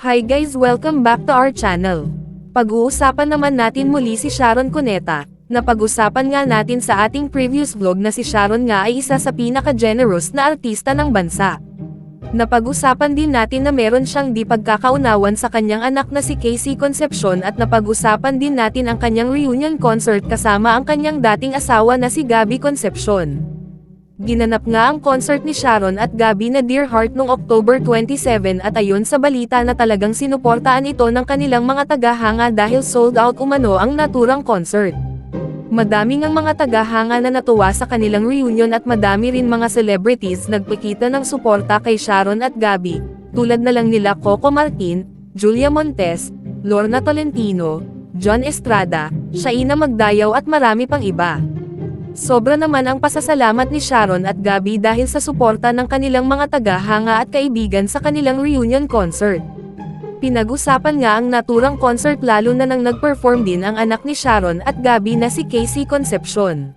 Hi guys, welcome back to our channel. Pag-uusapan naman natin muli si Sharon Cuneta. Napag-usapan nga natin sa ating previous vlog na si Sharon nga ay isa sa pinaka-generous na artista ng bansa. Napag-usapan din natin na meron siyang di pagkakaunawan sa kanyang anak na si Casey Concepcion at napag-usapan din natin ang kanyang reunion concert kasama ang kanyang dating asawa na si Gabby Concepcion. Ginanap nga ang concert ni Sharon at Gabby na Dear Heart noong October 27 at ayon sa balita na talagang sinuportaan ito ng kanilang mga tagahanga dahil sold out umano ang naturang concert. Madami ngang mga tagahanga na natuwa sa kanilang reunion at madami rin mga celebrities nagpakita ng suporta kay Sharon at Gabby, tulad na lang nila Coco Martin, Julia Montes, Lorna Tolentino, John Estrada, Shaina Magdayaw at marami pang iba. Sobra naman ang pasasalamat ni Sharon at Gabby dahil sa suporta ng kanilang mga tagahanga at kaibigan sa kanilang reunion concert. Pinag-usapan nga ang naturang concert lalo na nang nag-perform din ang anak ni Sharon at Gabby na si Casey Concepcion.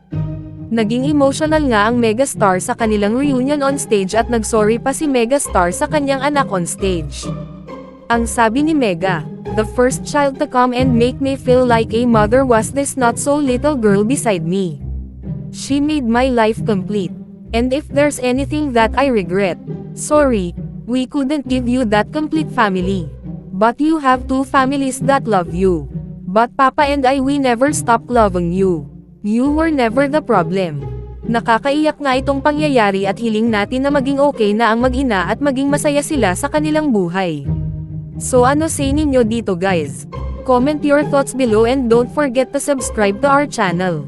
Naging emotional nga ang megastar sa kanilang reunion on stage at nagsorry pa si megastar sa kanyang anak on stage. Ang sabi ni Mega, "The first child to come and make me feel like a mother was this not so little girl beside me. She made my life complete. And if there's anything that I regret, sorry, we couldn't give you that complete family. But you have two families that love you. But Papa and we never stopped loving you. You were never the problem." Nakakaiyak nga itong pangyayari at hiling natin na maging okay na ang mag-ina at maging masaya sila sa kanilang buhay. So ano say ninyo dito guys? Comment your thoughts below and don't forget to subscribe to our channel.